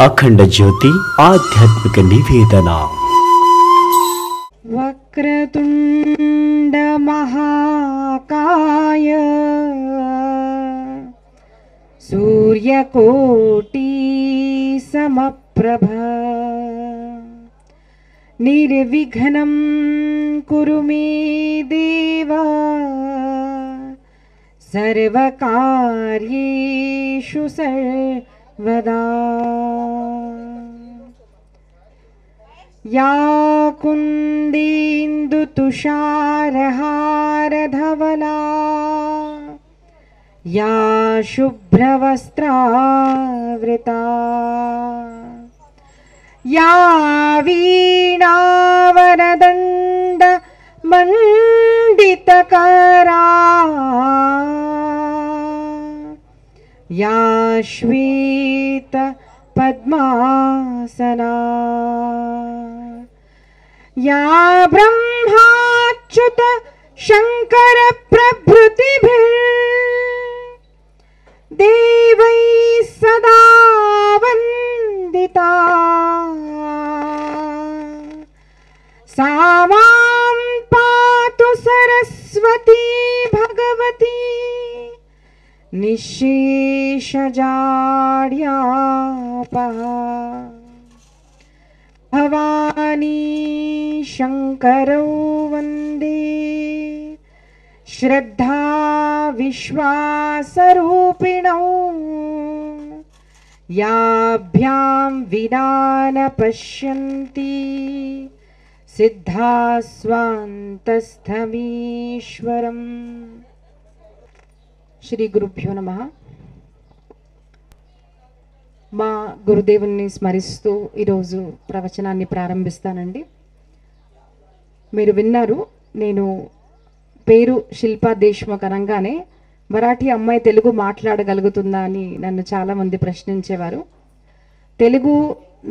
అఖండ జ్యోతి ఆధ్యాత్మిక నివేదన. వక్రతుండ మహాకాయ సూర్యకోటి సమప్రభ నిర్విఘ్నం కురు మే దేవ సర్వకార్యేషు సర్వదా. या कुन्देन्दु तुषारहारधवला या शुभ्रवस्त्रावृता या वीणावरदण्ड मण्डितकरा या श्वेत पद्मासना या ब्रह्माच्युत शंकर प्रभृतिभिर्देवैः सदा वन्दिता सा मां पातु सरस्वती भगवती निःशेषजाड्यापहा. भवानी शंकरौ वंदे श्रद्धा विश्वासरूपिणौ याभ्यां विना न पश्यन्ति सिद्धा स्वान्तस्थमीश्वरम्. श्री गुरुभ्यो नमः. మా గురుదేవుని స్మరిస్తూ ఈరోజు ప్రవచనాన్ని ప్రారంభిస్తానండి. మీరు విన్నారు, నేను పేరు శిల్పా దేశ్ముఖ్ అనగానే మరాఠీ అమ్మాయి తెలుగు మాట్లాడగలుగుతుందా అని నన్ను చాలామంది ప్రశ్నించేవారు. తెలుగు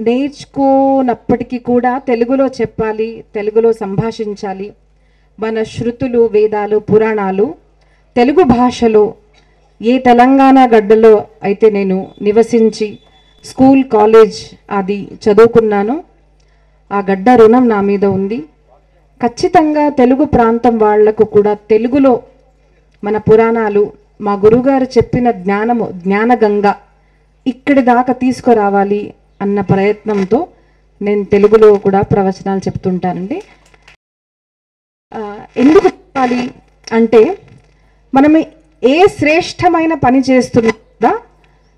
నేర్చుకోనప్పటికీ కూడా తెలుగులో చెప్పాలి, తెలుగులో సంభాషించాలి. మన శృతులు, వేదాలు, పురాణాలు తెలుగు భాషలో ఏ తెలంగాణ గడ్డలో అయితే నేను నివసించి స్కూల్, కాలేజ్ అది చదువుకున్నాను, ఆ గడ్డ రుణం నా మీద ఉంది. ఖచ్చితంగా తెలుగు ప్రాంతం వాళ్లకు కూడా తెలుగులో మన పురాణాలు, మా గురుగారు చెప్పిన జ్ఞానము, జ్ఞానగంగ ఇక్కడి దాకా తీసుకురావాలి అన్న ప్రయత్నంతో నేను తెలుగులో కూడా ప్రవచనాలు చెప్తుంటానండి. ఎందుకు చెప్పాలి అంటే, మనం ఏ శ్రేష్టమైన పని చేస్తున్నా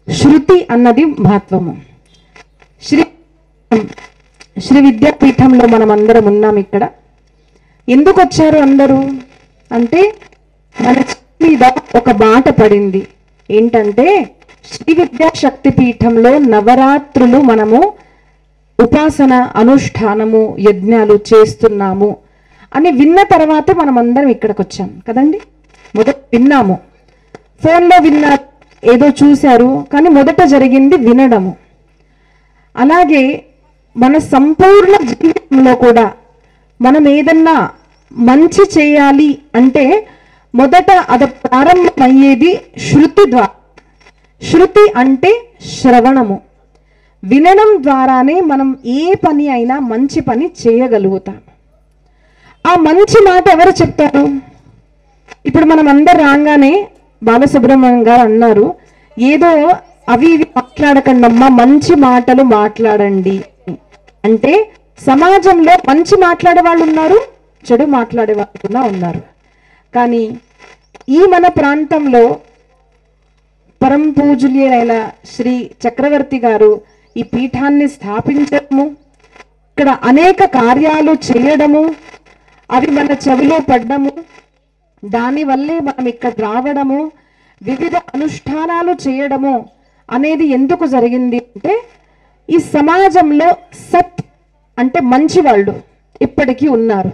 శృతి అన్నది మహత్వము. శ్రీ విద్యాపీఠంలో మనం అందరం ఉన్నాం. ఇక్కడ ఎందుకు వచ్చారు అందరూ అంటే, మన మీద ఒక బాట పడింది. ఏంటంటే, శ్రీ విద్యాశక్తి పీఠంలో నవరాత్రులు మనము ఉపాసన, అనుష్ఠానము, యజ్ఞాలు చేస్తున్నాము అని విన్న తర్వాతే మనం అందరం ఇక్కడికి వచ్చాం కదండి. మొదట విన్నాము, ఫోన్లో విన్నారు, ఏదో చూశారు, కానీ మొదట జరిగింది వినడము. అలాగే మన సంపూర్ణ జీవితంలో కూడా మనం ఏదన్నా మంచి చేయాలి అంటే మొదట అది ప్రారంభమయ్యేది శృతి ద్వారా. శృతి అంటే శ్రవణము, వినడం ద్వారానే మనం ఏ పని అయినా మంచి పని చేయగలుగుతాం. ఆ మంచి మాట ఎవరు చెప్తారు? ఇప్పుడు మనం అందరు రాగానే బాలసుబ్రహ్మణ్యం గారు అన్నారు, ఏదో అవి ఇవి మాట్లాడకండి అమ్మా, మంచి మాటలు మాట్లాడండి అంటే. సమాజంలో మంచి మాట్లాడే వాళ్ళు ఉన్నారు, చెడు మాట్లాడే వాళ్ళు కూడా ఉన్నారు. కానీ ఈ మన ప్రాంతంలో పరమ పూజనీయులైన శ్రీ చక్రవర్తి గారు ఈ పీఠాన్ని స్థాపించడము, ఇక్కడ అనేక కార్యాలు చేయడము, అవి మన చెవిలో పడ్డము, దానివల్లే మనం ఇక్కడ రావడము, వివిధ అనుష్ఠానాలు చేయడము అనేది ఎందుకు జరిగింది అంటే, ఈ సమాజంలో సత్ అంటే మంచి వాళ్ళు ఇప్పటికీ ఉన్నారు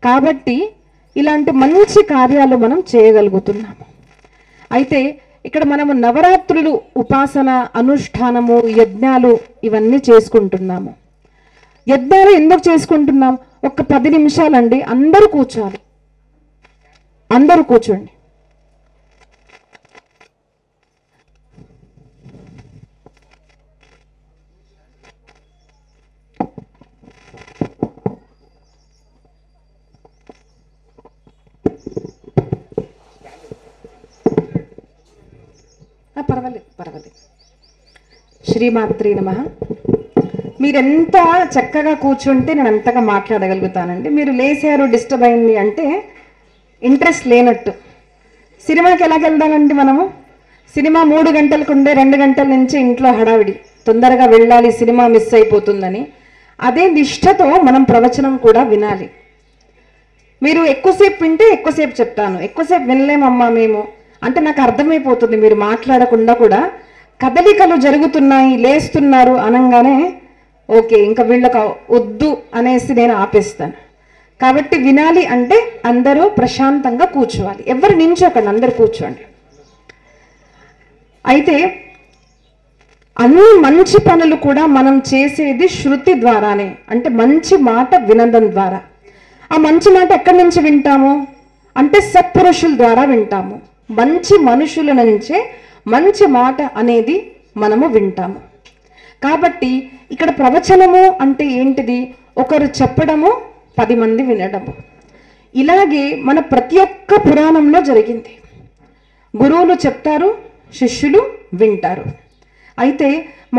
కాబట్టి ఇలాంటి మంచి కార్యాలు మనం చేయగలుగుతున్నాము. అయితే ఇక్కడ మనము నవరాత్రులు ఉపాసన, అనుష్ఠానము, యజ్ఞాలు ఇవన్నీ చేసుకుంటున్నాము. యజ్ఞాలు ఎందుకు చేసుకుంటున్నాం? ఒక 10 నిమిషాలండి, అందరూ కూర్చోవాలి, అందరూ కూర్చోండి. శ్రీమాత్రే నమః. మీరెంత చక్కగా కూర్చుంటే నేను అంతగా మాట్లాడగలుగుతానండి. మీరు లేచారు డిస్టర్బ్ అయింది అంటే ఇంట్రెస్ట్ లేనట్టు. సినిమాకి ఎలాగ వెళ్దామండి మనము? సినిమా 3 గంటలకు ఉండే 2 గంటల నుంచి ఇంట్లో హడావిడి, తొందరగా వెళ్ళాలి, సినిమా మిస్ అయిపోతుందని. అదే నిష్ఠతో మనం ప్రవచనం కూడా వినాలి. మీరు ఎక్కువసేపు వింటే ఎక్కువసేపు చెప్తాను, ఎక్కువసేపు వినలేమమ్మా మేము అంటే నాకు అర్థమైపోతుంది. మీరు మాట్లాడకుండా కూడా కదలికలు జరుగుతున్నాయి, లేస్తున్నారు అనగానే ఓకే ఇంకా వీళ్ళకి వద్దు అనేసి నేను ఆపేస్తాను. కాబట్టి వినాలి అంటే అందరూ ప్రశాంతంగా కూర్చోవాలి, ఎవరు నించోకండి, అందరు కూర్చోండి. అయితే అన్ని మంచి పనులు కూడా మనం చేసేది శృతి ద్వారానే, అంటే మంచి మాట వినడం ద్వారా. ఆ మంచి మాట ఎక్కడి నుంచి వింటాము అంటే సత్పురుషుల ద్వారా వింటాము. మంచి మనుషుల నుంచే మంచి మాట అనేది మనము వింటాము. కాబట్టి ఇక్కడ ప్రవచనము అంటే ఏంటిది? ఒకరు చెప్పడము, 10 మంది వినడము. ఇలాగే మన ప్రతి ఒక్క పురాణంలో జరిగింది. గురువులు చెప్తారు, శిష్యులు వింటారు. అయితే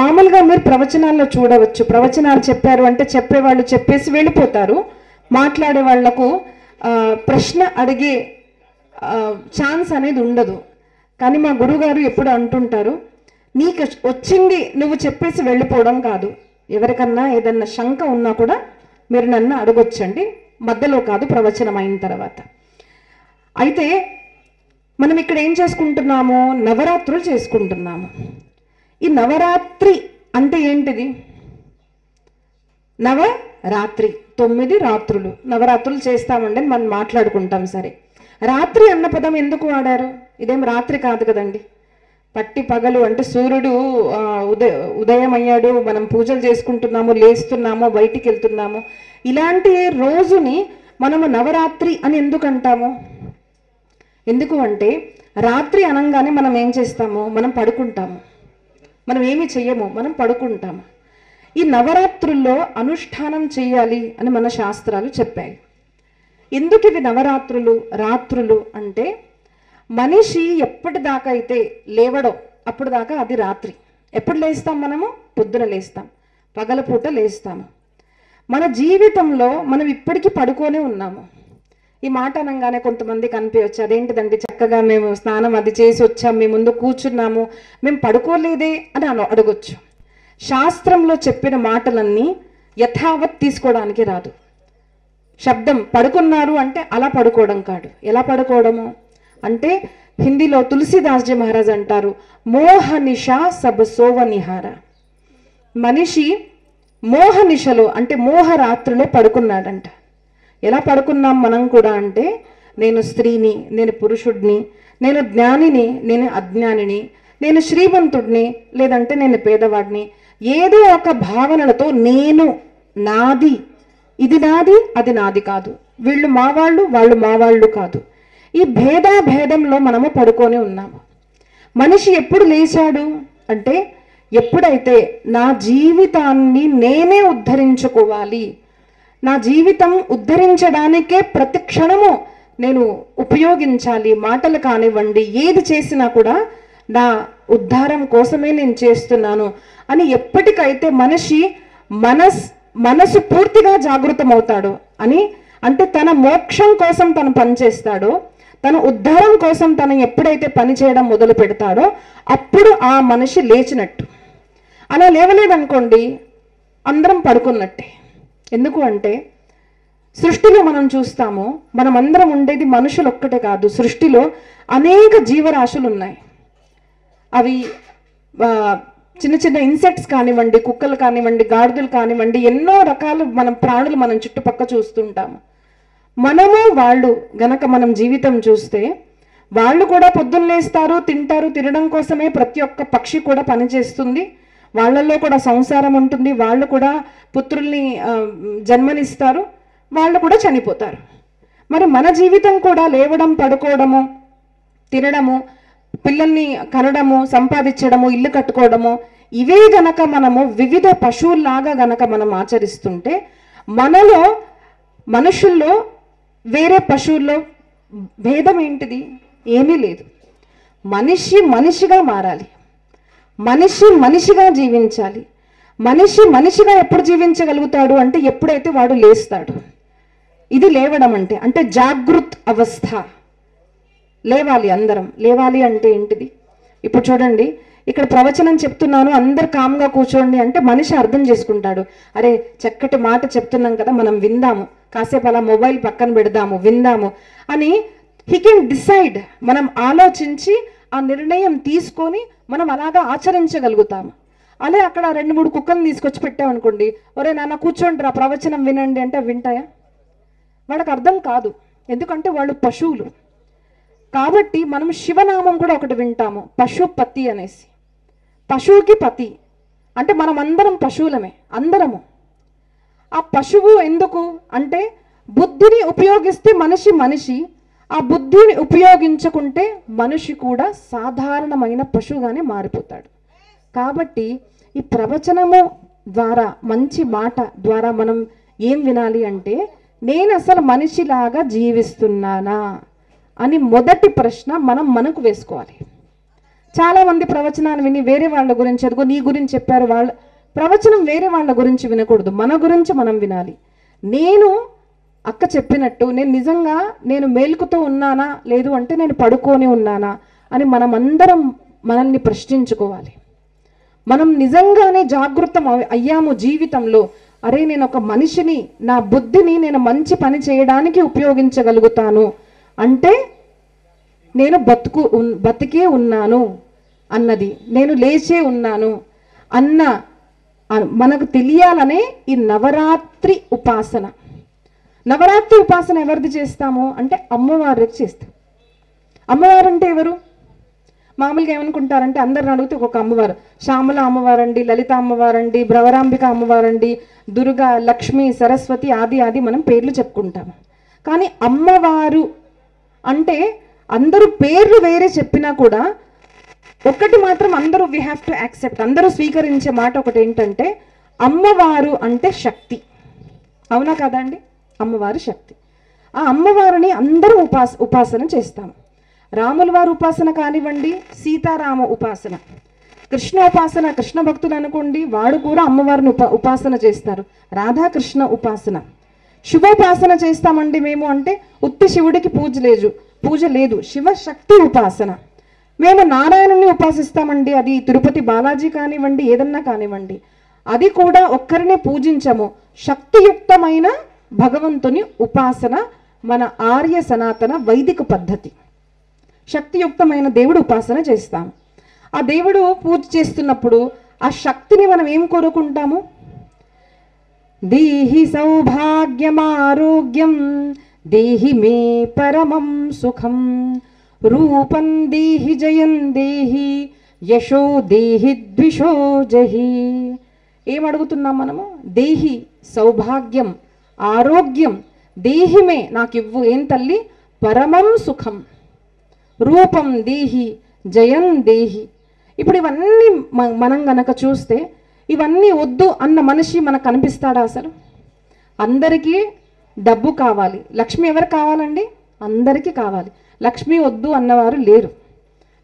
మామూలుగా మీరు ప్రవచనాల్లో చూడవచ్చు, ప్రవచనాలు చెప్పారు అంటే చెప్పేవాళ్ళు చెప్పేసి వెళ్ళిపోతారు. మాట్లాడే వాళ్లకు ప్రశ్న అడిగే ఛాన్స్ అనేది ఉండదు. కానీ మా గురుగారు ఎప్పుడు అంటుంటారు, నీకు వచ్చింది నువ్వు చెప్పేసి వెళ్ళిపోవడం కాదు, ఎవరికన్నా ఏదన్నా శంక ఉన్నా కూడా మీరు నన్ను అడగొచ్చండి, మధ్యలో కాదు, ప్రవచనం అయిన తర్వాత. అయితే మనం ఇక్కడ ఏం చేసుకుంటున్నాము? నవరాత్రులు చేసుకుంటున్నాము. ఈ నవరాత్రి అంటే ఏంటిది? నవరాత్రి 9 రాత్రులు, నవరాత్రులు చేస్తామండి మనం మాట్లాడుకుంటాం. సరే, రాత్రి అన్న పదం ఎందుకు వాడారు? ఇదేం రాత్రి కాదు కదండి, పట్టి పగలు అంటే సూర్యుడు ఉదయం అయ్యాడు, మనం పూజలు చేసుకుంటున్నాము, లేస్తున్నాము, బయటికి వెళ్తున్నాము, ఇలాంటి రోజుని మనము నవరాత్రి అని ఎందుకు అంటాము? ఎందుకు అంటే రాత్రి అనగానే మనం ఏం చేస్తాము? మనం పడుకుంటాము, మనం ఏమి చెయ్యము, మనం పడుకుంటాము. ఈ నవరాత్రుల్లో అనుష్ఠానం చేయాలి అని మన శాస్త్రాలు చెప్పాయి. ఎందుకు ఇవి నవరాత్రులు రాత్రులు అంటే, మనిషి ఎప్పటిదాకా అయితే లేవడో అప్పుడు దాకా అది రాత్రి. ఎప్పుడు లేస్తాం మనము? పొద్దున లేస్తాం, పగలపూట లేస్తాము. మన జీవితంలో మనం ఇప్పటికీ పడుకోనే ఉన్నాము. ఈ మాట అనగానే కొంతమందికి అనిపించవచ్చు, అదేంటిదండి చక్కగా మేము స్నానం అది చేసి వచ్చాం, మీ ముందు కూర్చున్నాము, మేము పడుకోలేదే అని అడగొచ్చు. శాస్త్రంలో చెప్పిన మాటలన్నీ యథావత్ తీసుకోవడానికి రాదు. శబ్దం పడుకున్నారు అంటే అలా పడుకోవడం కాదు. ఎలా పడుకోవడము అంటే, హిందీలో తులసిదాస్జీ మహారాజ్ అంటారు, మోహనిషా సబ్ సోవనిహార. మనిషి మోహనిషలో అంటే మోహరాత్రిలో పడుకున్నాడంట. ఎలా పడుకున్నాం మనం కూడా అంటే, నేను స్త్రీని, నేను పురుషుడిని, నేను జ్ఞానిని, నేను అజ్ఞానిని, నేను శ్రీమంతుడిని, లేదంటే నేను పేదవాడిని, ఏదో ఒక భావనలతో నేను, నాది, ఇది నాది, అది నాది కాదు, వీళ్ళు మా వాళ్ళు, వాళ్ళు మా వాళ్ళు కాదు, ఈ భేదంలో మనము పడుకొని ఉన్నాము. మనిషి ఎప్పుడు లేచాడు అంటే, ఎప్పుడైతే నా జీవితాన్ని నేనే ఉద్ధరించుకోవాలి, నా జీవితం ఉద్ధరించడానికే ప్రతి క్షణము నేను ఉపయోగించాలి, మాటలు కానివ్వండి, ఏది చేసినా కూడా నా ఉద్ధారం కోసమే నేను చేస్తున్నాను అని ఎప్పటికైతే మనిషి మనసు పూర్తిగా జాగృతమవుతాడో అని, అంటే తన మోక్షం కోసం తను పనిచేస్తాడో, తన ఉద్ధారం కోసం తను ఎప్పుడైతే పని చేయడం మొదలు పెడతాడో అప్పుడు ఆ మనిషి లేచినట్టు. అలా లేవలేదనుకోండి, అందరం పడుకున్నట్టే. ఎందుకు అంటే, సృష్టిలో మనం చూస్తాము, మనం అందరం ఉండేది మనుషులు ఒక్కటే కాదు, సృష్టిలో అనేక జీవరాశులు ఉన్నాయి. అవి చిన్న చిన్న ఇన్సెక్ట్స్ కానివ్వండి, కుక్కలు కానివ్వండి, గాడిదలు కానివ్వండి, ఎన్నో రకాల మనం ప్రాణులు మనం చుట్టుపక్క చూస్తుంటాము. మనము వాళ్ళు గనక మనం జీవితం చూస్తే, వాళ్ళు కూడా పొద్దున్న లేస్తారు, తింటారు, తినడం కోసమే ప్రతి ఒక్క పక్షి కూడా పనిచేస్తుంది, వాళ్ళల్లో కూడా సంసారం ఉంటుంది, వాళ్ళు కూడా పుత్రుల్ని జన్మనిస్తారు, వాళ్ళు కూడా చనిపోతారు. మరి మన జీవితం కూడా లేవడం, పడుకోవడము, తినడము, పిల్లల్ని కనడము, సంపాదించడము, ఇల్లు కట్టుకోవడము, ఇవే గనక మనము వివిధ పశువుల్లాగా గనక మనం ఆచరిస్తుంటే, మనలో మనుషుల్లో వేరే పశువుల్లో భేదం ఏంటిది? ఏమీ లేదు. మనిషిగా మారాలి. మనిషి మనిషిగా జీవించాలి. మనిషి మనిషిగా ఎప్పుడు జీవించగలుగుతాడు అంటే ఎప్పుడైతే వాడు లేస్తాడు. ఇది లేవడం అంటే జాగృత్ అవస్థ. లేవాలి, అందరం లేవాలి. అంటే ఏంటిది? ఇప్పుడు చూడండి, ఇక్కడ ప్రవచనం చెప్తున్నాను, అందరు కామ్గా కూర్చోండి అంటే మనిషి అర్థం చేసుకుంటాడు. అరే చక్కటి మాట చెప్తున్నాం కదా, మనం విందాము, కాసేపు అలా మొబైల్ పక్కన పెడదాము, విందాము అని హీ కెన్ డిసైడ్. మనం ఆలోచించి ఆ నిర్ణయం తీసుకొని మనం అలాగా ఆచరించగలుగుతాము. అలా అక్కడ 2-3 కుక్కలను తీసుకొచ్చి పెట్టామనుకోండి, ఒరే నాన్న కూర్చోండి రా ప్రవచనం వినండి అంటే వింటాయా? వాళ్ళకి అర్థం కాదు, ఎందుకంటే వాళ్ళు పశువులు. కాబట్టి మనం శివనామం కూడా ఒకటి వింటాము, పశుపతి అనేసి. పశువుకి పతి అంటే మనం అందరం పశువులమే, అందరము. ఆ పశువు ఎందుకు అంటే బుద్ధిని ఉపయోగిస్తే మనిషి మనిషి, ఆ బుద్ధిని ఉపయోగించుకుంటే మనిషి కూడా సాధారణమైన పశువుగానే మారిపోతాడు. కాబట్టి ఈ ప్రవచనము ద్వారా, మంచి మాట ద్వారా మనం ఏం వినాలి అంటే, నేను అసలు మనిషిలాగా జీవిస్తున్నానా అని మొదటి ప్రశ్న మనకు వేసుకోవాలి. చాలామంది ప్రవచనాన్ని విని వేరే వాళ్ళ గురించి, అదిగో నీ గురించి చెప్పారు, వాళ్ళ ప్రవచనం వేరే వాళ్ళ గురించి వినకూడదు, మన గురించి మనం వినాలి. నేను అక్క చెప్పినట్టు నేను నిజంగా మేలుకుతో ఉన్నానా, లేదు అంటే నేను పడుకొని ఉన్నానా అని మనం అందరం మనల్ని ప్రశ్నించుకోవాలి. మనం నిజంగానే జాగృతం అయ్యాము జీవితంలో, అరే నేను ఒక మనిషిని, నా బుద్ధిని నేను మంచి పని చేయడానికి ఉపయోగించగలుగుతాను అంటే నేను బతికే ఉన్నాను అన్నది, నేను లేచే ఉన్నాను అన్న మనకు తెలియాలనే ఈ నవరాత్రి ఉపాసన. నవరాత్రి ఉపాసన ఎవరిది చేస్తాము అంటే అమ్మవారికి చేస్తాం. అమ్మవారు అంటే ఎవరు? మామూలుగా ఏమనుకుంటారంటే, అందరిని అడిగితే ఒక్కొక్క అమ్మవారు, శ్యామల అమ్మవారండి, లలిత అమ్మవారండి, భ్రవరాంబిక అమ్మవారండి, దుర్గా, లక్ష్మి, సరస్వతి ఆది మనం పేర్లు చెప్పుకుంటాము. కానీ అమ్మవారు అంటే అందరూ పేర్లు వేరే చెప్పినా కూడా ఒకటి మాత్రం అందరూ వీ హ్యావ్ టు యాక్సెప్ట్, అందరూ స్వీకరించే మాట ఒకటి ఏంటంటే, అమ్మవారు అంటే శక్తి. అవునా కదా అండి? అమ్మవారు శక్తి. ఆ అమ్మవారిని అందరూ ఉపాసన చేస్తాము. రాముల వారి ఉపాసన కానివ్వండి, సీతారామ ఉపాసన, కృష్ణ ఉపాసన, కృష్ణ భక్తులు అనుకోండి, వాడు కూడా అమ్మవారిని ఉపాసన చేస్తారు. రాధాకృష్ణ ఉపాసన, శివోపాసన చేస్తామండి మేము అంటే ఉత్తి శివుడికి పూజ లేదు, శివశక్తి ఉపాసన. మేము నారాయణుని ఉపాసిస్తామండి, అది తిరుపతి బాలాజీ కానివ్వండి, ఏదన్నా కానివ్వండి, అది కూడా ఒక్కరినే పూజించము. శక్తియుక్తమైన భగవంతుని ఉపాసన మన ఆర్య సనాతన వైదిక పద్ధతి. శక్తియుక్తమైన దేవుడు ఉపాసన చేస్తాం. ఆ దేవుడు పూజ చేస్తున్నప్పుడు ఆ శక్తిని మనం ఏం కోరుకుంటాము? దేహి సౌభాగ్యమారోగ్యం దేహి మే పరమం సుఖం రూపం దేహి జయం దేహి యశో దేహి ద్విషో జహి. ఏం అడుగుతున్నాం మనము? దేహి సౌభాగ్యం, ఆరోగ్యం, దేహిమే నాకివ్వు, ఏం తల్లి? పరమం సుఖం, రూపం దేహి, జయం దేహి. ఇప్పుడు ఇవన్నీ మనం గనక చూస్తే ఇవన్నీ వద్దు అన్న మనిషి మనకు కనిపిస్తాడా అసలు? అందరికీ డబ్బు కావాలి, లక్ష్మి ఎవరు కావాలండి? అందరికీ కావాలి. లక్ష్మి వద్దు అన్నవారు లేరు,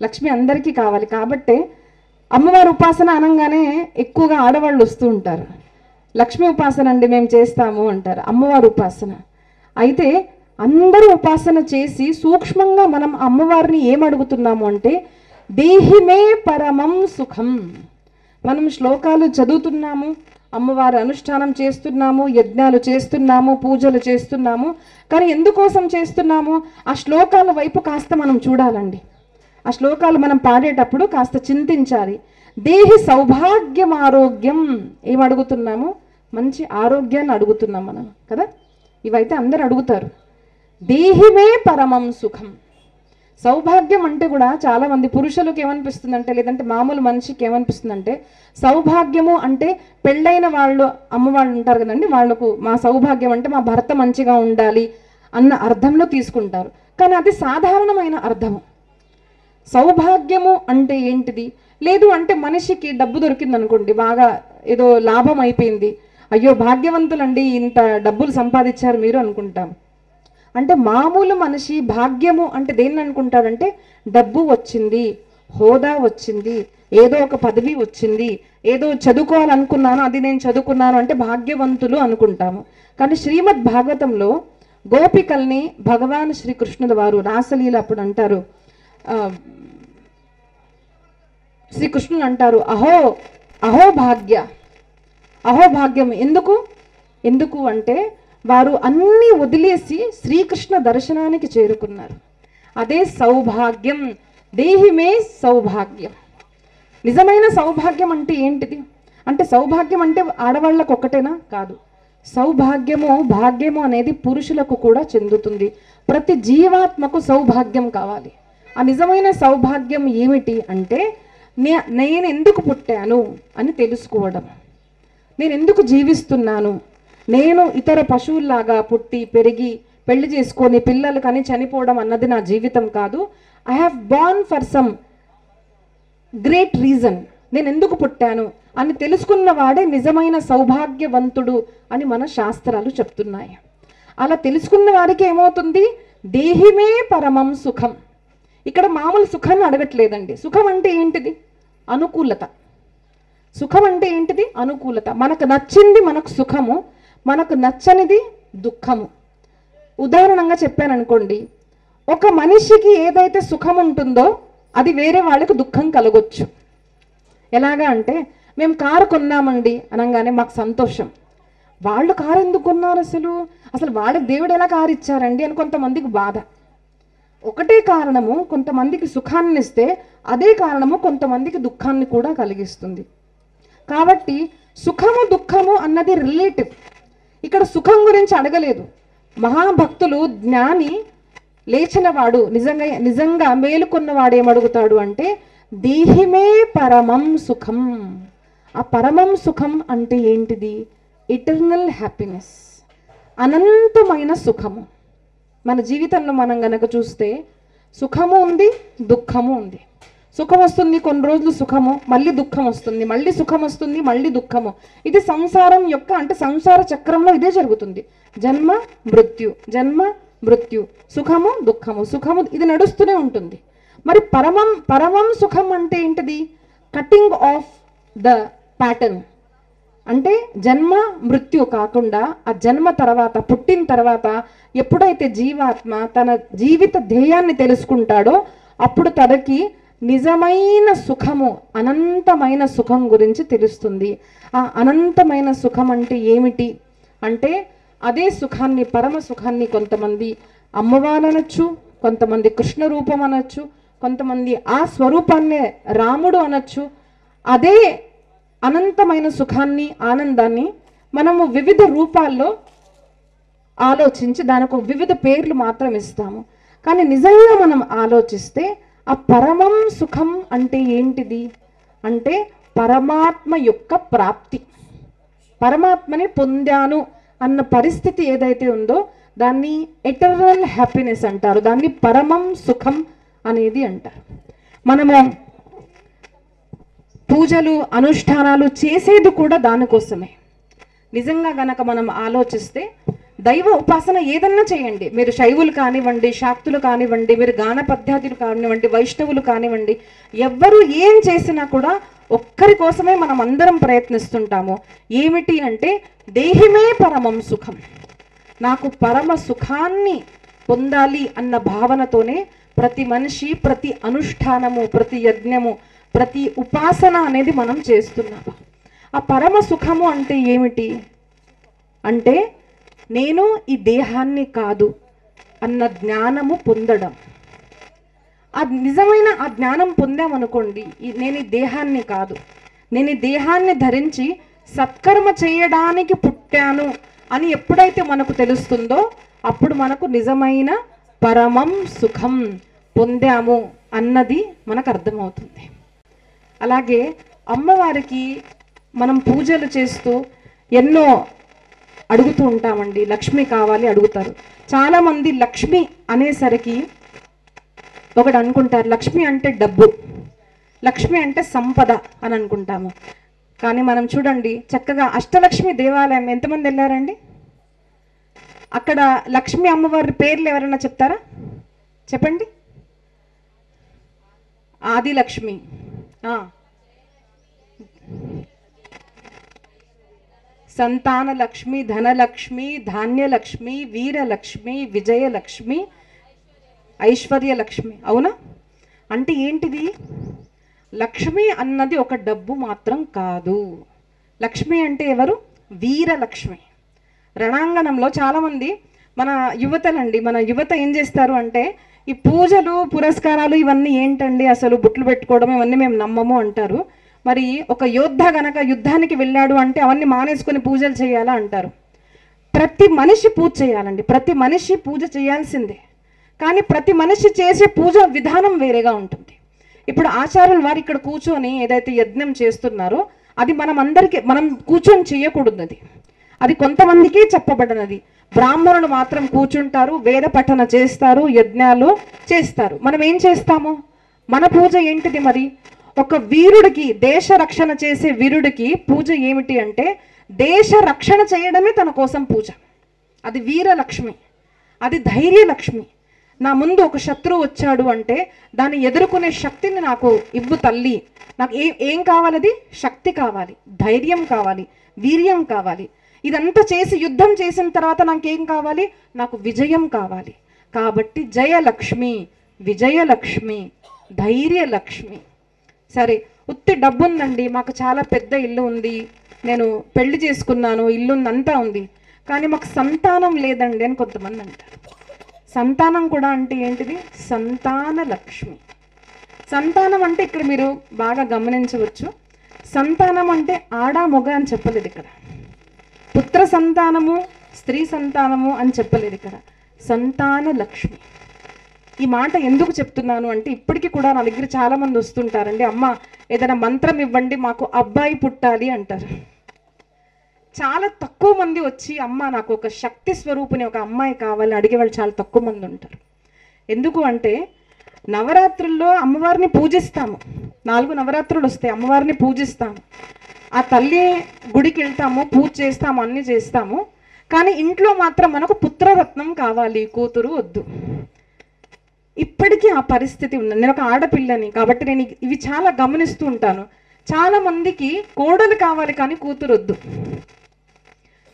లక్ష్మి అందరికీ కావాలి. కాబట్టే అమ్మవారి ఉపాసన అనగానే ఎక్కువగా ఆడవాళ్ళు వస్తూ ఉంటారు. లక్ష్మి ఉపాసన అండి మేము చేస్తాము అంటారు, అమ్మవారి ఉపాసన. అయితే అందరూ ఉపాసన చేసి సూక్ష్మంగా మనం అమ్మవారిని ఏమడుగుతున్నాము అంటే, దేహిమే పరమం సుఖం. మనం శ్లోకాలు చదువుతున్నాము, అమ్మవారి అనుష్ఠానం చేస్తున్నాము, యజ్ఞాలు చేస్తున్నాము, పూజలు చేస్తున్నాము. కానీ ఎందుకోసం చేస్తున్నాము? ఆ శ్లోకాల వైపు కాస్త మనం చూడాలండి. ఆ శ్లోకాలు మనం పాడేటప్పుడు కాస్త చింతించాలి. దేహి సౌభాగ్యం ఆరోగ్యం, ఏం అడుగుతున్నాము? మంచి ఆరోగ్యాన్ని అడుగుతున్నాం మనం కదా. ఇవైతే అందరు అడుగుతారు. దేహిమే పరమం సుఖం. సౌభాగ్యం అంటే కూడా చాలామంది పురుషులకు ఏమనిపిస్తుందంటే, లేదంటే మామూలు మనిషికి ఏమనిపిస్తుందంటే, సౌభాగ్యము అంటే పెళ్ళైన వాళ్ళు, అమ్మవాళ్ళు ఉంటారు కదండి, వాళ్లకు మా సౌభాగ్యం అంటే మా భర్త మంచిగా ఉండాలి అన్న అర్థంలో తీసుకుంటారు. కానీ అది సాధారణమైన అర్థము. సౌభాగ్యము అంటే ఏంటిది? లేదు అంటే మనిషికి డబ్బు దొరికింది అనుకోండి, బాగా ఏదో లాభం అయిపోయింది, అయ్యో భాగ్యవంతులండి ఇంత డబ్బులు సంపాదించారు మీరు అనుకుంటాం. అంటే మామూలు మనిషి భాగ్యము అంటే దేన్ని అనుకుంటాడంటే, డబ్బు వచ్చింది, హోదా వచ్చింది, ఏదో ఒక పదవి వచ్చింది, ఏదో చదువుకోవాలనుకున్నాను, అది నేను చదువుకున్నాను అంటే భాగ్యవంతులు అనుకుంటాము. కానీ శ్రీమద్ భాగవతంలో గోపికల్ని భగవాన్ శ్రీకృష్ణుల వారు రాసలీల అప్పుడు అంటారు, శ్రీకృష్ణులు అంటారు, అహో అహో భాగ్య, అహో భాగ్యం. ఎందుకు అంటే వారు అన్నీ వదిలేసి శ్రీకృష్ణ దర్శనానికి చేరుకున్నారు. అదే సౌభాగ్యం. దేహిమే సౌభాగ్యం. నిజమైన సౌభాగ్యం అంటే ఏంటిది అంటే, సౌభాగ్యం అంటే ఆడవాళ్ళకు ఒక్కటేనా? కాదు. సౌభాగ్యము, భాగ్యము అనేది పురుషులకు కూడా చెందుతుంది. ప్రతి జీవాత్మకు సౌభాగ్యం కావాలి. ఆ నిజమైన సౌభాగ్యం ఏమిటి అంటే, నేను ఎందుకు పుట్టాను అని తెలుసుకోవడం, నేను ఎందుకు జీవిస్తున్నాను, నేను ఇతర పశువుల్లాగా పుట్టి పెరిగి పెళ్లి చేసుకొని పిల్లలు కానీ చనిపోవడం అన్నది నా జీవితం కాదు. I have Born for some great reason. నేను ఎందుకు పుట్టాను అని తెలుసుకున్న వాడే నిజమైన సౌభాగ్యవంతుడు అని మన శాస్త్రాలు చెప్తున్నాయి. అలా తెలుసుకున్న వారికి ఏమవుతుంది? దేహిమే పరమం సుఖం. ఇక్కడ మామూలు సుఖాన్ని అడగట్లేదండి. సుఖం అంటే ఏంటిది? అనుకూలత. సుఖం అంటే ఏంటిది? అనుకూలత. మనకు నచ్చింది మనకు సుఖము, మనకు నచ్చనిది దుఃఖము. ఉదాహరణంగా చెప్పాను అనుకోండి, ఒక మనిషికి ఏదైతే సుఖం ఉంటుందో అది వేరే వాళ్ళకి దుఃఖం కలగొచ్చు. ఎలాగా అంటే, మేము కారు కొన్నామండి అనగానే మాకు సంతోషం. వాళ్ళు కారు ఎందుకు కొన్నారు, అసలు వాళ్ళకి దేవుడు ఎలా కారు ఇచ్చారండి అని కొంతమందికి బాధ. ఒకటే కారణము కొంతమందికి సుఖాన్ని ఇస్తే అదే కారణము కొంతమందికి దుఃఖాన్ని కూడా కలిగిస్తుంది. కాబట్టి సుఖము దుఃఖము అన్నది రిలేటివ్. ఇక్కడ సుఖం గురించి అడగలేదు. మహాభక్తులు, జ్ఞాని, లేచినవాడు, నిజంగా మేలుకున్నవాడు ఏమడుగుతాడు అంటే, దేహిమే పరమం సుఖం. ఆ పరమం సుఖం అంటే ఏంటిది? ఇటర్నల్ హ్యాపీనెస్, అనంతమైన సుఖము. మన జీవితంలో మనం గనక చూస్తే సుఖము ఉంది, దుఃఖము ఉంది. సుఖం వస్తుంది, కొన్ని రోజులు సుఖము, మళ్ళీ దుఃఖం వస్తుంది, మళ్ళీ సుఖం వస్తుంది, మళ్ళీ దుఃఖము. ఇది సంసారం యొక్క అంటే సంసార చక్రంలో ఇదే జరుగుతుంది. జన్మ మృత్యు, జన్మ మృత్యు, సుఖము దుఃఖము, సుఖము, ఇది నడుస్తూనే ఉంటుంది. మరి పరమం సుఖం అంటే ఏంటిది? Cutting of the pattern. అంటే జన్మ మృత్యు కాకుండా ఆ జన్మ తర్వాత, పుట్టిన తర్వాత ఎప్పుడైతే జీవాత్మ తన జీవిత ధ్యేయాన్ని తెలుసుకుంటాడో అప్పుడు తనకి నిజమైన సుఖము, అనంతమైన సుఖం గురించి తెలుస్తుంది. ఆ అనంతమైన సుఖం అంటే ఏమిటి అంటే, అదే సుఖాన్ని, పరమ సుఖాన్ని కొంతమంది అమ్మవారు అనొచ్చు, కొంతమంది కృష్ణ రూపం అనొచ్చు, కొంతమంది ఆ స్వరూపాన్నే రాముడు అనొచ్చు. అదే అనంతమైన సుఖాన్ని, ఆనందాన్ని మనము వివిధ రూపాల్లో ఆలోచించి దానికి వివిధ పేర్లు మాత్రం ఇస్తాము. కానీ నిజంగా మనం ఆలోచిస్తే ఆ పరమం సుఖం అంటే ఏంటిది అంటే, పరమాత్మ యొక్క ప్రాప్తి. పరమాత్మని పొందాను అన్న పరిస్థితి ఏదైతే ఉందో దాన్ని ఎటర్నల్ హ్యాపీనెస్ అంటారు, దాన్ని పరమం సుఖం అనేది అంటారు. మనము పూజలు, అనుష్ఠానాలు చేసేది కూడా దానికోసమే. నిజంగా గనక మనం ఆలోచిస్తే దైవ ఉపాసన ఏదన్నా చేయండి, మీరు శైవులు కానివ్వండి, శాక్తులు కానివ్వండి, మీరు గాన పద్ధతులు కానివ్వండి, వైష్ణవులు కానివ్వండి, ఎవ్వరు ఏం చేసినా కూడా ఒక్కరి కోసమే మనం అందరం ప్రయత్నిస్తుంటాము. ఏమిటి అంటే, దేహిమే పరమం సుఖం. నాకు పరమ సుఖాన్ని పొందాలి అన్న భావనతోనే ప్రతి మనిషి, ప్రతి అనుష్ఠానము, ప్రతి యజ్ఞము, ప్రతి ఉపాసన అనేది మనం చేస్తున్నాము. ఆ పరమ సుఖము అంటే ఏమిటి అంటే, నేను ఈ దేహాన్ని కాదు అన్న జ్ఞానము పొందడం. ఆ నిజమైన ఆ జ్ఞానం పొందామనుకోండి, నేను ఈ దేహాన్ని కాదు, నేను ఈ దేహాన్ని ధరించి సత్కర్మ చేయడానికి పుట్టాను అని ఎప్పుడైతే మనకు తెలుస్తుందో అప్పుడు మనకు నిజమైన పరమం సుఖం పొందాము అన్నది మనకు అర్థమవుతుంది. అలాగే అమ్మవారికి మనం పూజలు చేస్తూ ఎన్నో అడుగుతూ ఉంటామండి. లక్ష్మి కావాలి అడుగుతారు చాలామంది. లక్ష్మి అనేసరికి ఒకటి అనుకుంటారు, లక్ష్మి అంటే డబ్బు, లక్ష్మి అంటే సంపద అని అనుకుంటాము. కానీ మనం చూడండి, చక్కగా అష్టలక్ష్మి దేవాలయం ఎంతమంది వెళ్ళారండి? అక్కడ లక్ష్మి అమ్మవారి పేర్లు ఎవరైనా చెప్తారా? చెప్పండి. ఆదిలక్ష్మి, సంతాన లక్ష్మి, ధనలక్ష్మి, ధాన్యలక్ష్మి, వీరలక్ష్మి, విజయలక్ష్మి, ఐశ్వర్యలక్ష్మి. అవునా? అంటే ఏంటిది? లక్ష్మి అన్నది ఒక డబ్బు మాత్రం కాదు. లక్ష్మి అంటే ఎవరు? వీరలక్ష్మి. రణాంగణంలో చాలామంది మన యువత ఏం చేస్తారు అంటే, ఈ పూజలు పురస్కారాలు ఇవన్నీ ఏంటండి, అసలు బుట్లు పెట్టుకోవడం ఇవన్నీ మేము నమ్మము అంటారు. మరి ఒక యోద్ధ గనక యుద్ధానికి వెళ్ళాడు అంటే అవన్నీ మానేసుకొని పూజలు చేయాలా అంటారు. ప్రతి మనిషి పూజ చేయాలండి, ప్రతి మనిషి పూజ చేయాల్సిందే. కానీ ప్రతి మనిషి చేసే పూజ విధానం వేరేగా ఉంటుంది. ఇప్పుడు ఆచార్యుల వారు ఇక్కడ కూర్చొని ఏదైతే యజ్ఞం చేస్తున్నారో అది మనం కూర్చొని చేయకూడదు. అది కొంతమందికి చెప్పబడినది. బ్రాహ్మణులు మాత్రం కూర్చుంటారు, వేద పఠన చేస్తారు, యజ్ఞాలు చేస్తారు. మనం ఏం చేస్తాము? మన పూజ ఏంటిది? మరి ఒక వీరుడికి, దేశ రక్షణ చేసే వీరుడికి పూజ ఏమిటి అంటే దేశ రక్షణ చేయడమే తన కోసం పూజ. అది వీరలక్ష్మి, అది ధైర్యలక్ష్మి. నా ముందు ఒక శత్రువు వచ్చాడు అంటే దాన్ని ఎదుర్కొనే శక్తిని నాకు ఇవ్వు తల్లి. నాకు ఏం కావాలి? అది శక్తి కావాలి, ధైర్యం కావాలి, వీర్యం కావాలి. ఇదంతా చేసి యుద్ధం చేసిన తర్వాత నాకేం కావాలి? నాకు విజయం కావాలి. కాబట్టి జయలక్ష్మి, విజయలక్ష్మి, ధైర్యలక్ష్మి. సరే, ఉత్తి డబ్బు ఉందండి, మాకు చాలా పెద్ద ఇల్లు ఉంది, నేను పెళ్లి చేసుకున్నాను, ఇల్లు అంతా ఉంది, కానీ మాకు సంతానం లేదండి అని కొంతమంది అంటారు. సంతానం కూడా అంటే ఏంటిది? సంతాన లక్ష్మి. సంతానం అంటే ఇక్కడ మీరు బాగా గమనించవచ్చు, సంతానం అంటే ఆడ మొగ అని చెప్పలేదు ఇక్కడ. పుత్ర సంతానము, స్త్రీ సంతానము అని చెప్పలేదు ఇక్కడ. సంతాన లక్ష్మి. ఈ మాట ఎందుకు చెప్తున్నాను అంటే ఇప్పటికీ కూడా నా దగ్గర చాలామంది వస్తుంటారండి, అమ్మ ఏదైనా మంత్రం ఇవ్వండి, మాకు అబ్బాయి పుట్టాలి అంటారు. చాలా తక్కువ మంది వచ్చి అమ్మ నాకు ఒక శక్తి స్వరూపిణి ఒక అమ్మాయి కావాలని అడిగే వాళ్ళు చాలా తక్కువ మంది ఉంటారు. ఎందుకు అంటే నవరాత్రుల్లో అమ్మవారిని పూజిస్తాము, 4 నవరాత్రులు వస్తాయి, అమ్మవారిని పూజిస్తాము, ఆ తల్లి గుడికి వెళ్తాము, పూజ చేస్తాము, అన్నీ చేస్తాము. కానీ ఇంట్లో మాత్రం మనకు పుత్రరత్నం కావాలి, కూతురు వద్దు. ఇప్పటికీ ఆ పరిస్థితి ఉంది. నేను ఒక ఆడపిల్లని కాబట్టి నేను ఇవి చాలా గమనిస్తూ ఉంటాను. చాలా మందికి కోడలు కావాలి కానీ కూతురు వద్దు.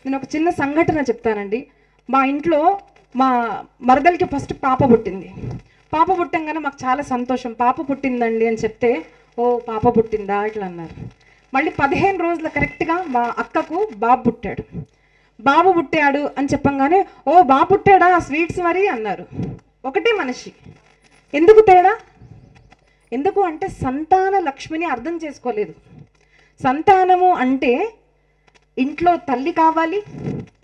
నేను ఒక చిన్న సంఘటన చెప్తానండి. మా ఇంట్లో మా మరదలకి ఫస్ట్ పాప పుట్టింది. పాప పుట్టంగానే మాకు చాలా సంతోషం, పాప పుట్టిందండి అని చెప్తే, ఓ పాప పుట్టిందా ఇట్లా అన్నారు. మళ్ళీ 15 రోజుల కరెక్ట్గా మా అక్కకు బాబు పుట్టాడు. బాబు పుట్టాడు అని చెప్పంగానే, ఓ బాబు పుట్టాడా, స్వీట్స్ మరి అన్నారు. ఒకటే మనిషి. ఎందుకు తేడా? ఎందుకు అంటే సంతాన లక్ష్మిని అర్థం చేసుకోలేదు. సంతానము అంటే ఇంట్లో తల్లి కావాలి,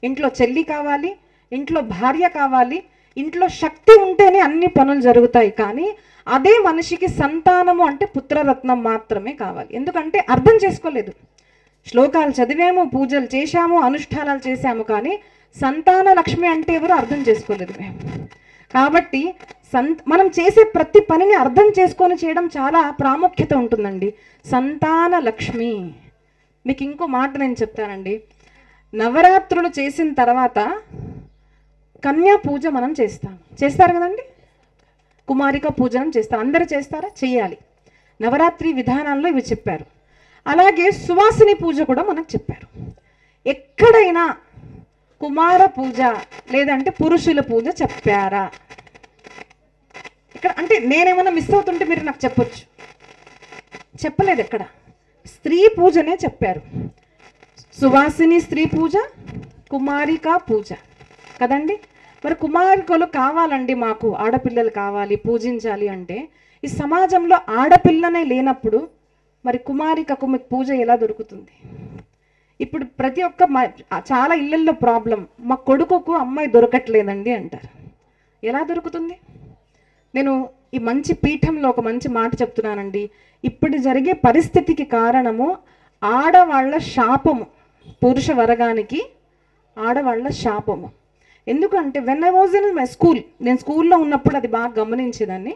ఇంట్లో చెల్లి కావాలి, ఇంట్లో భార్య కావాలి, ఇంట్లో శక్తి ఉంటేనే అన్ని పనులు జరుగుతాయి. కానీ అదే మనిషికి సంతానము అంటే పుత్రరత్నం మాత్రమే కావాలి. ఎందుకంటే అర్థం చేసుకోలేదు. శ్లోకాలు చదివాము, పూజలు చేశాము, అనుష్ఠానాలు చేశాము, కానీ సంతాన లక్ష్మి అంటే ఎవరు అర్థం చేసుకోలేదు మేము. కాబట్టి మనం చేసే ప్రతి పనిని అర్థం చేసుకొని చేయడం చాలా ప్రాముఖ్యత ఉంటుందండి. సంతాన లక్ష్మి. మీకు ఇంకో మాట నేను చెప్తానండి. నవరాత్రులు చేసిన తర్వాత కన్యా పూజ మనం చేస్తారు కదండి, కుమారిక పూజనం చేస్తారు. అందరూ చేస్తారా? చెయ్యాలి. నవరాత్రి విధానాల్లో ఇవి చెప్పారు. అలాగే సువాసిని పూజ కూడా మనకు చెప్పారు. ఎక్కడైనా కుమార పూజ లేదంటే పురుషుల పూజ చెప్పారా? ఇక్కడ అంటే నేనేమన్నా మిస్ అవుతుంటే మీరు నాకు చెప్పొచ్చు. చెప్పలేదు ఎక్కడ. స్త్రీ పూజనే చెప్పారు. సువాసిని స్త్రీ పూజ, కుమారిక పూజ కదండి. మరి కుమారికలు కావాలండి, మాకు ఆడపిల్లలు కావాలి, పూజించాలి అంటే ఈ సమాజంలో ఆడపిల్లనే లేనప్పుడు మరి కుమారికకు మీకు పూజ ఎలా దొరుకుతుంది? ఇప్పుడు ప్రతి ఒక్క చాలా ఇళ్ళల్లో ప్రాబ్లం, మా కొడుకుకు అమ్మాయి దొరకట్లేదండి అంటారు. ఎలా దొరుకుతుంది? నేను ఈ మంచి పీఠంలో ఒక మంచి మాట చెప్తున్నానండి. ఇప్పుడు జరిగే పరిస్థితికి కారణము ఆడవాళ్ల శాపము, పురుష వరగానికి ఆడవాళ్ల శాపము. ఎందుకంటే when I was in my school, నేను స్కూల్లో ఉన్నప్పుడు అది బాగా గమనించేదాన్ని.